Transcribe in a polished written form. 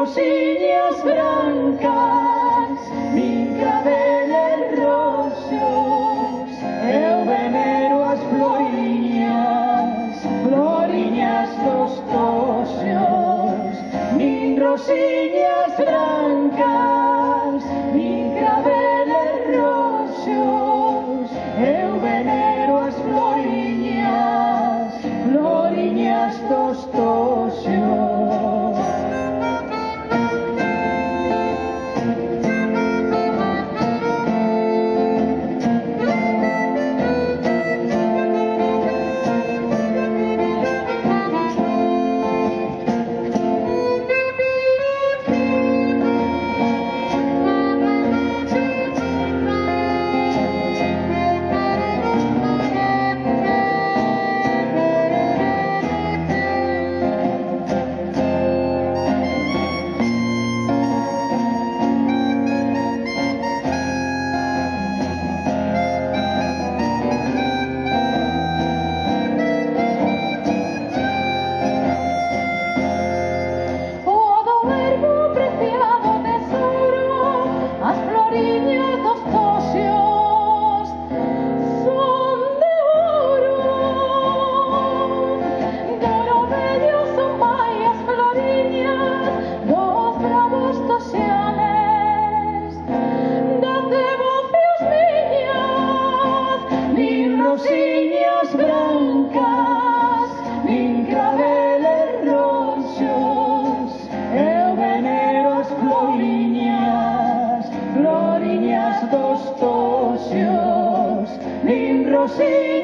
rosiñas brancas, nin claveles roxos. Eu venero as floriñas, floriñas dos toxos. Nin rosiñas brancas, nin claveles roxos. Eu venero as floriñas, floriñas dos toxos. Rosiñas brancas, nin claveles roxos. Eu venero as floriñas, floriñas dos toxos. Nin rosiñas